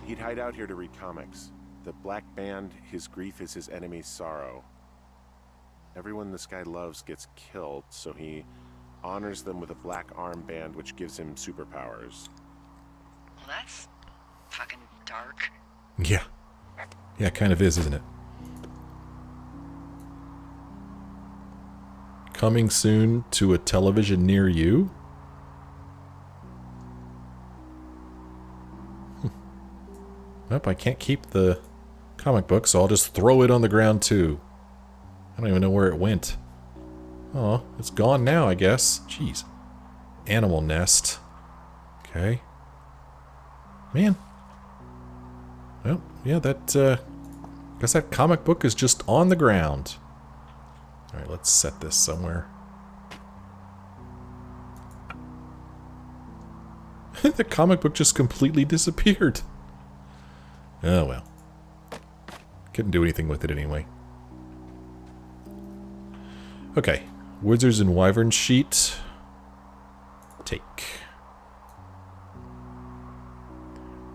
He'd hide out here to read comics. The Black Band, his grief is his enemy's sorrow. Everyone this guy loves gets killed, so he honors them with a black armband which gives him superpowers. Well, that's fucking dark. Yeah. Yeah, it kind of is, isn't it? Coming soon to a television near you? Nope, I can't keep the comic book, so I'll just throw it on the ground too. I don't even know where it went. Oh, it's gone now, I guess. Jeez. Animal nest. Okay. Man. Well, yeah, guess that comic book is just on the ground. Alright, let's set this somewhere. The comic book just completely disappeared. Oh well. Couldn't do anything with it anyway. Okay. Wizards and Wyvern sheet. Take.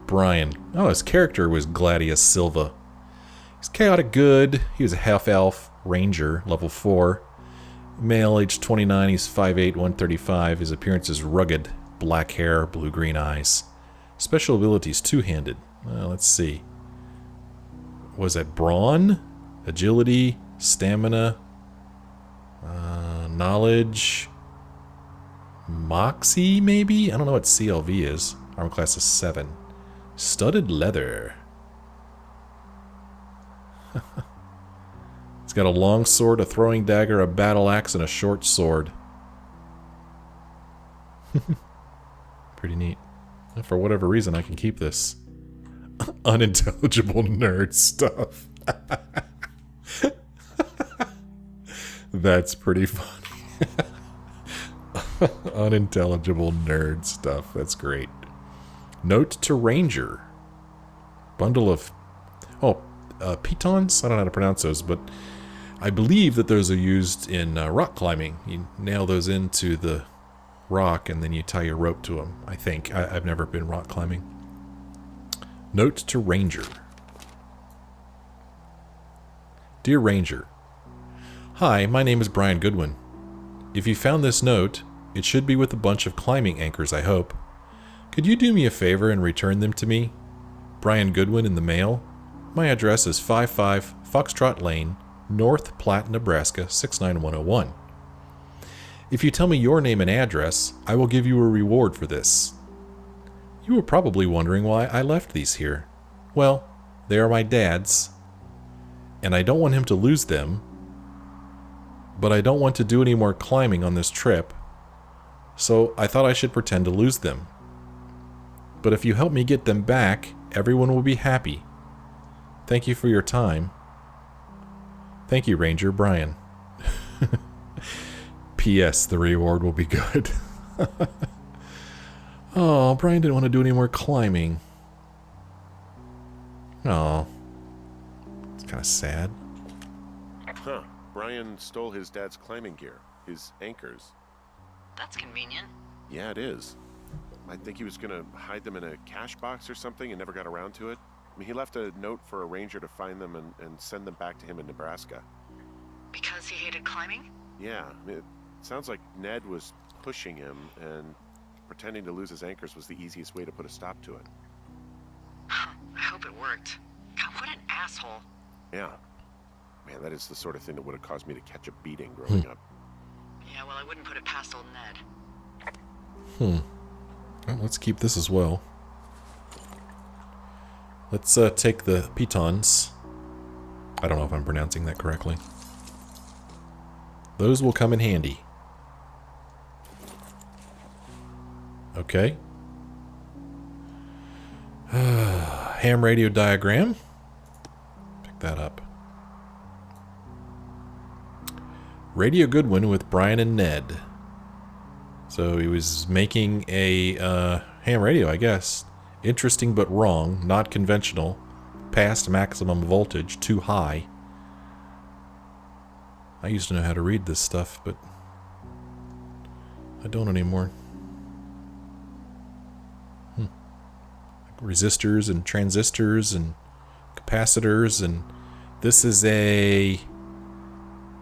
Brian. Oh, his character was Gladius Silva. He's chaotic good. He was a half-elf ranger, level 4. Male, age 29. He's 5'8", 135. His appearance is rugged. Black hair, blue-green eyes. Special abilities, two-handed. Let's see. Was that brawn? Agility? Stamina? Knowledge? Moxie, maybe? I don't know what CLV is. Armor class is 7. Studded leather. It's got a long sword, a throwing dagger, a battle axe, and a short sword. Pretty neat. And for whatever reason, I can keep this. Unintelligible nerd stuff. That's pretty funny. Unintelligible nerd stuff. That's great. Note to Ranger. Bundle of... pitons? I don't know how to pronounce those, but I believe that those are used in rock climbing. You nail those into the rock and then you tie your rope to them, I think. I've never been rock climbing. Note to Ranger. Dear Ranger, hi, my name is Brian Goodwin. If you found this note, it should be with a bunch of climbing anchors, I hope. Could you do me a favor and return them to me? Brian Goodwin in the mail. My address is 55 Foxtrot Lane, North Platte, Nebraska 69101. If you tell me your name and address, I will give you a reward for this. You are probably wondering why I left these here. Well, they are my dad's, and I don't want him to lose them, but I don't want to do any more climbing on this trip, so I thought I should pretend to lose them. But if you help me get them back, everyone will be happy. Thank you for your time. Thank you, Ranger Brian. P.S. The reward will be good. Oh, Brian didn't want to do any more climbing. Oh. It's kind of sad. Huh. Brian stole his dad's climbing gear. His anchors. That's convenient. Yeah, it is. I think he was going to hide them in a cash box or something and never got around to it. I mean, he left a note for a ranger to find them and send them back to him in Nebraska. Because he hated climbing? Yeah, I mean, it sounds like Ned was pushing him, and pretending to lose his anchors was the easiest way to put a stop to it. I hope it worked. God, what an asshole. Yeah. Man, that is the sort of thing that would have caused me to catch a beating growing up. Yeah, well, I wouldn't put it past old Ned. Well, let's keep this as well. Let's take the pitons. I don't know if I'm pronouncing that correctly. Those will come in handy. Okay. Ham radio diagram. Pick that up. Radio Goodwin with Brian and Ned. So he was making a ham radio, I guess. Interesting but wrong, not conventional, past maximum voltage, too high. I used to know how to read this stuff, but I don't anymore. I resistors and transistors and capacitors, and this is a...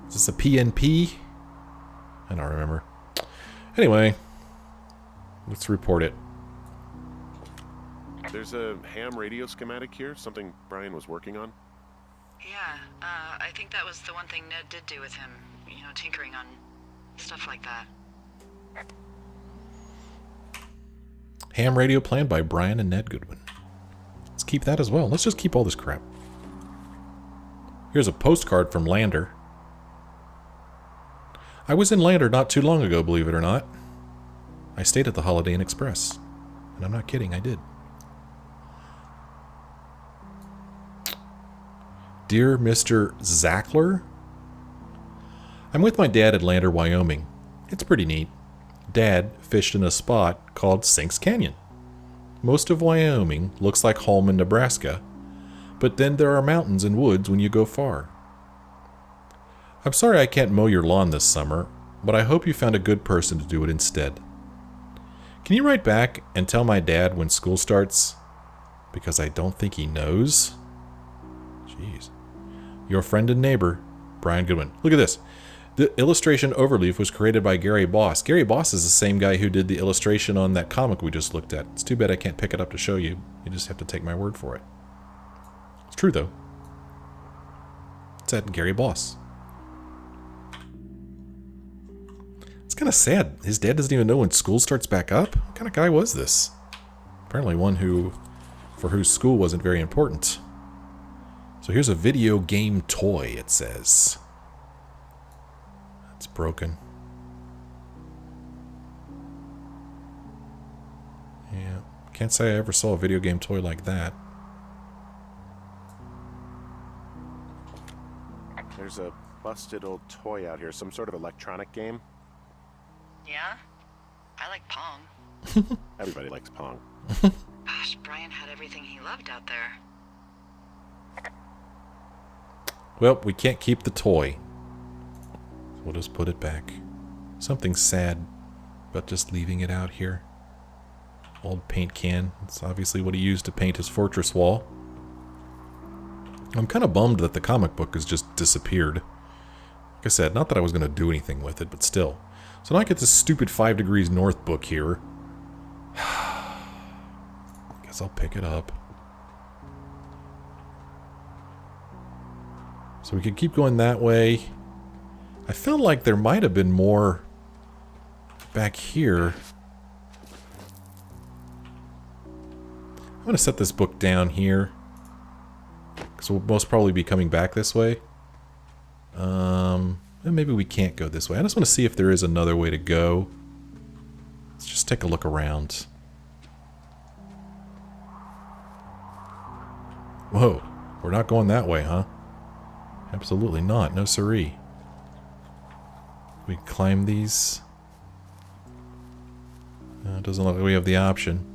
Is this a PNP? I don't remember. Anyway, let's report it. There's a ham radio schematic here, something Brian was working on. Yeah, I think that was the one thing Ned did do with him. You know, tinkering on stuff like that. Ham radio planned by Brian and Ned Goodwin. Let's keep that as well. Let's just keep all this crap. Here's a postcard from Lander. I was in Lander not too long ago, believe it or not. I stayed at the Holiday Inn Express. And I'm not kidding, I did. Dear Mr. Zackler, I'm with my dad at Lander, Wyoming. It's pretty neat. Dad fished in a spot called Sinks Canyon. Most of Wyoming looks like Holman, Nebraska, but then there are mountains and woods when you go far. I'm sorry I can't mow your lawn this summer, but I hope you found a good person to do it instead. Can you write back and tell my dad when school starts? Because I don't think he knows. Jeez. Your friend and neighbor, Brian Goodwin. Look at this. The illustration overleaf was created by Gary Boss. Gary Boss is the same guy who did the illustration on that comic we just looked at. It's too bad I can't pick it up to show you. You just have to take my word for it. It's true, though. It's at Gary Boss. It's kind of sad. His dad doesn't even know when school starts back up. What kind of guy was this? Apparently one for whose school wasn't very important. So here's a video game toy, it says. It's broken. Yeah, can't say I ever saw a video game toy like that. There's a busted old toy out here, some sort of electronic game. Yeah? I like Pong. Everybody likes Pong. Gosh, Brian had everything he loved out there. Well, we can't keep the toy. So we'll just put it back. Something sad about just leaving it out here. Old paint can. It's obviously what he used to paint his fortress wall. I'm kind of bummed that the comic book has just disappeared. Like I said, not that I was going to do anything with it, but still. So now I get this stupid 5 Degrees North book here. Guess I'll pick it up. So we could keep going that way. I felt like there might have been more back here. I'm going to set this book down here. Because we'll most probably be coming back this way. Maybe we can't go this way. I just want to see if there is another way to go. Let's just take a look around. Whoa, we're not going that way, huh? Absolutely not. No siree. We climb these. It doesn't look like we have the option.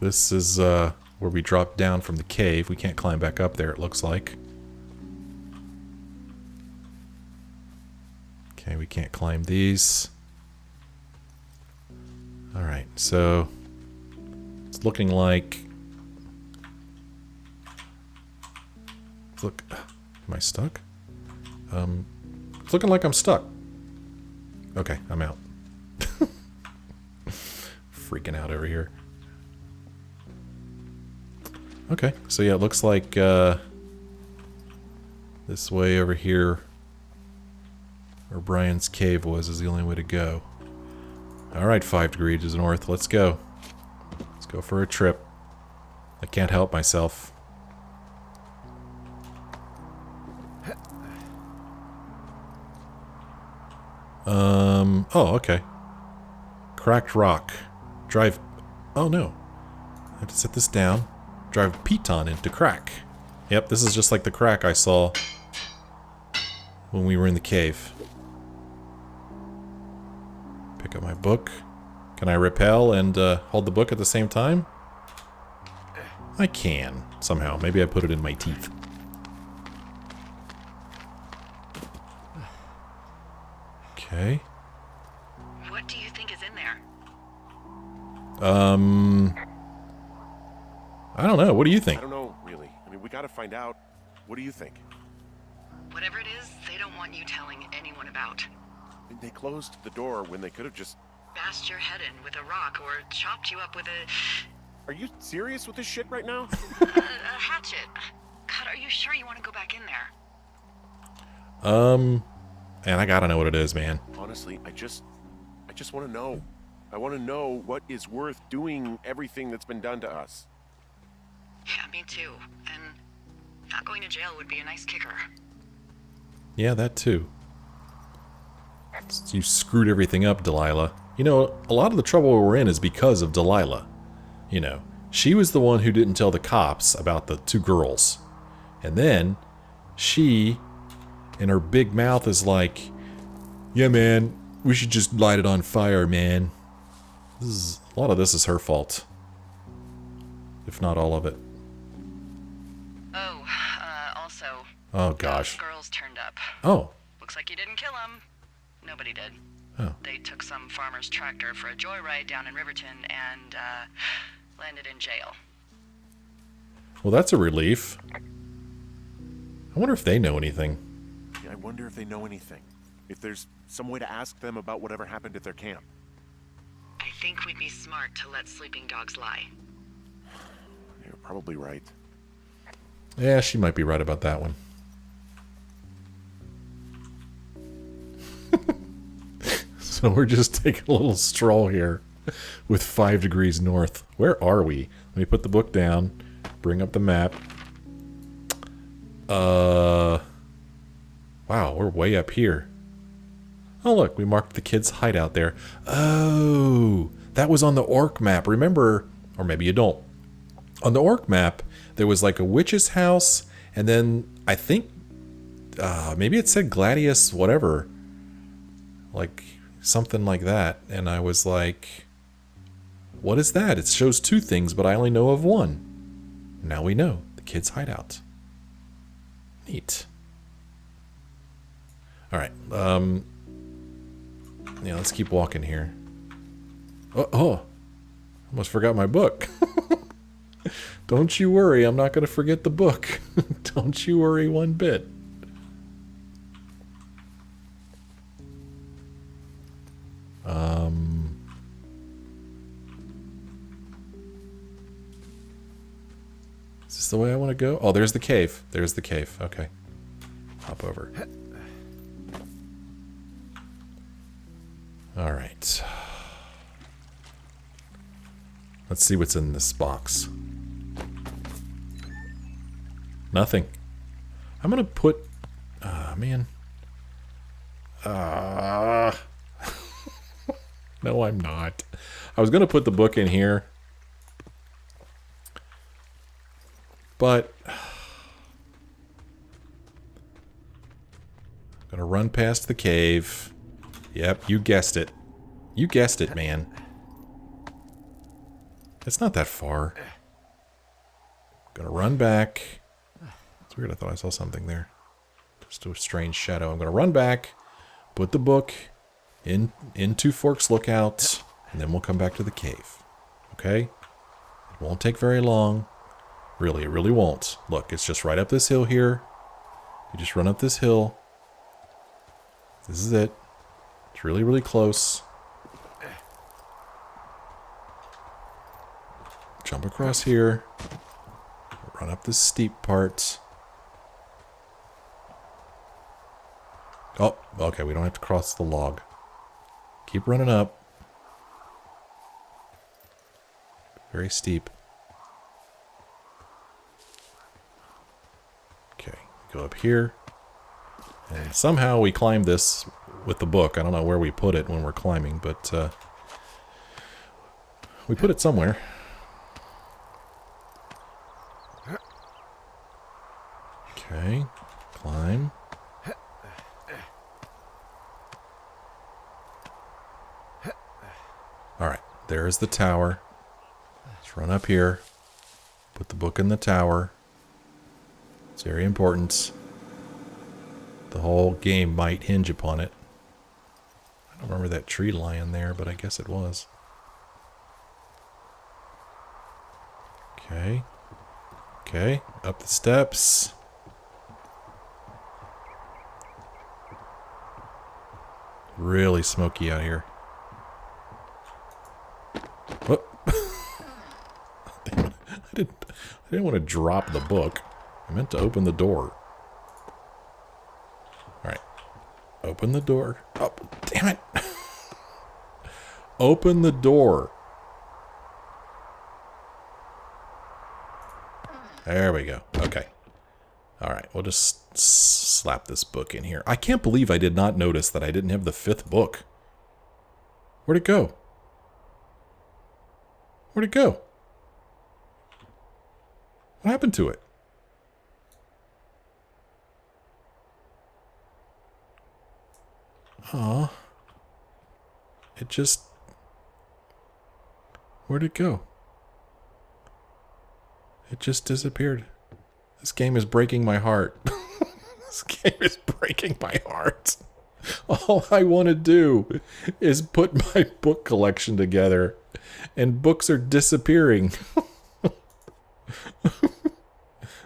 This is where we drop down from the cave. We can't climb back up there, it looks like. Okay, we can't climb these. Alright, so it's looking like... Look, am I stuck? It's looking like I'm stuck. Okay, I'm out. Freaking out over here. Okay, so yeah, it looks like this way over here, where Brian's cave was, is the only way to go. Alright, 5 Degrees North, let's go. Let's go for a trip. I can't help myself. Oh, okay. Cracked rock. Drive... Oh, no. I have to set this down. Drive piton into crack. Yep, this is just like the crack I saw when we were in the cave. Pick up my book. Can I rappel and hold the book at the same time? I can, somehow. Maybe I put it in my teeth. Okay. What do you think is in there? I don't know. What do you I think? don't know, really. I mean, we gotta find out. What do you think? Whatever it is, they don't want you telling anyone about. I mean, they closed the door when they could have just... Bashed your head in with a rock or chopped you up with a Are you serious with this shit right now? hatchet. God, are you sure you want to go back in there? And I gotta know what it is, man. Honestly, I just want to know. I want to know what is worth doing everything that's been done to us. Yeah, me too. And not going to jail would be a nice kicker. Yeah, that too. You screwed everything up, Delilah. You know, a lot of the trouble we're in is because of Delilah. You know, she was the one who didn't tell the cops about the 2 girls. And then, she, in her big mouth, is like, yeah, man, we should just light it on fire, man. A lot of this is her fault. If not all of it. Oh, also... Oh, gosh. Those girls turned up. Oh. Looks like you didn't kill them. Nobody did. Oh. They took some farmer's tractor for a joyride down in Riverton and, landed in jail. Well, that's a relief. I wonder if they know anything. Yeah, I wonder if they know anything. If there's some way to ask them about whatever happened at their camp. I think we'd be smart to let sleeping dogs lie. You're probably right. Yeah, she might be right about that one. So we're just taking a little stroll here with 5 degrees north. Where are we? Let me put the book down, bring up the map. Wow, we're way up here. Oh, look, we marked the kids' hideout there. Oh, that was on the orc map. Remember, or maybe you don't. On the orc map, there was like a witch's house, and then I think maybe it said Gladius whatever. Like something like that. And I was like, what is that? It shows 2 things, but I only know of one. Now we know. The kids' hideout. Neat. Alright. Yeah, let's keep walking here. Oh. Almost forgot my book. Don't you worry, I'm not going to forget the book. Don't you worry one bit. Is this the way I want to go? Oh, there's the cave. There's the cave. Okay. Hop over. All right. Let's see what's in this box. Nothing. I'm gonna put... man. No, I'm not. I was gonna put the book in here. But... I'm gonna run past the cave. Yep, you guessed it. You guessed it, man. It's not that far. Gonna run back. It's weird, I thought I saw something there. Just a strange shadow. I'm gonna run back, put the book into Forks Lookout, and then we'll come back to the cave. Okay? It won't take very long. Really, it really won't. Look, it's just right up this hill here. You just run up this hill. This is it. It's really, really close. Jump across here. Run up this steep part. Oh, okay, we don't have to cross the log. Keep running up. Very steep. Okay, go up here. And somehow we climbed this with the book. I don't know where we put it when we're climbing, but we put it somewhere. Okay, climb. Alright, there's the tower. Let's run up here. Put the book in the tower. It's very important. The whole game might hinge upon it. I don't remember that tree lying there, but I guess it was. Okay. Okay, up the steps. Really smoky out here. Whoop. Damn it. I didn't want to drop the book. I meant to open the door. Alright. Open the door. Oh, damn it. Open the door. There we go. Okay. Alright, we'll just slap this book in here. I can't believe I did not notice that I didn't have the 5th book. Where'd it go? Where'd it go? What happened to it? Aw. It just... Where'd it go? It just disappeared. This game is breaking my heart. This game is breaking my heart. All I want to do is put my book collection together, and books are disappearing. I'm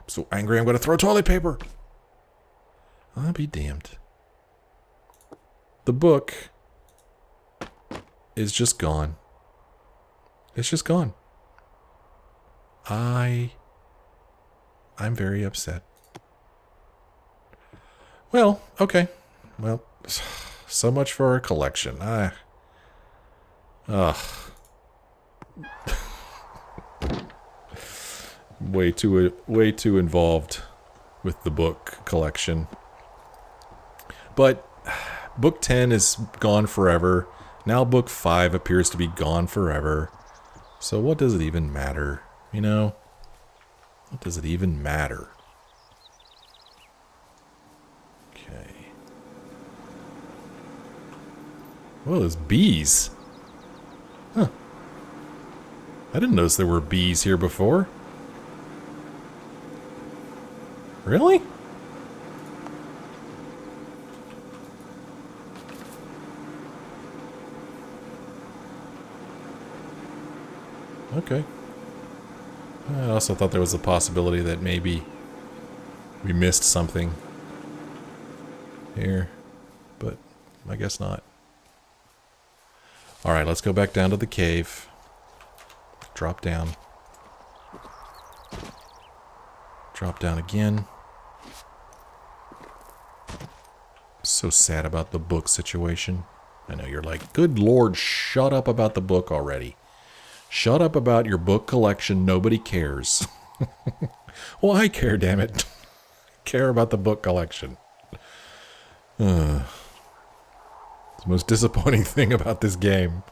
so angry I'm going to throw toilet paper. I'll be damned. The book is just gone. It's just gone. I'm very upset. Well, okay. Well, so much for our collection. Way too involved with the book collection. But book 10 is gone forever. Now book 5 appears to be gone forever. So what does it even matter? You know? What does it even matter? Okay. Well, there's bees. Huh. I didn't notice there were bees here before. Really? Okay. I also thought there was a possibility that maybe we missed something here, but I guess not. Alright, let's go back down to the cave. Drop down. Drop down again. So sad about the book situation. I know you're like, good lord, shut up about the book already. Shut up about your book collection. Nobody cares. Well, I care, damn it. I care about the book collection. It's the most disappointing thing about this game.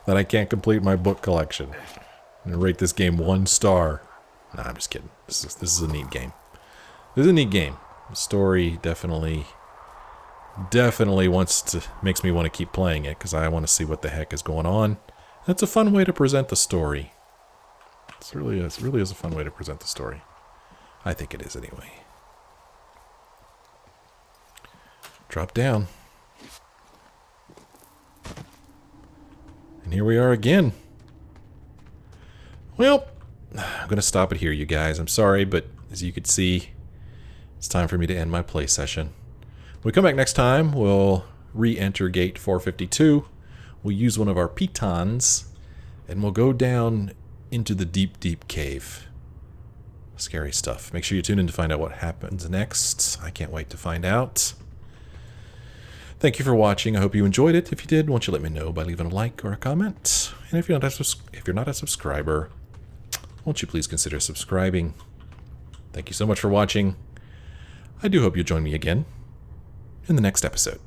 That I can't complete my book collection. I'm going to rate this game 1 star. Nah, I'm just kidding. This is a neat game. This is a neat game. The story definitely makes me want to keep playing it, because I want to see what the heck is going on. It's a fun way to present the story. It really is a fun way to present the story. I think it is anyway. Drop down. And here we are again. Well, I'm going to stop it here, you guys. I'm sorry, but as you can see, it's time for me to end my play session. When we come back next time, we'll re-enter gate 452. We'll use one of our pitons, and we'll go down into the deep, deep cave. Scary stuff. Make sure you tune in to find out what happens next. I can't wait to find out. Thank you for watching. I hope you enjoyed it. If you did, won't you let me know by leaving a like or a comment? And if you're not a subscriber, won't you please consider subscribing? Thank you so much for watching. I do hope you'll join me again in the next episode.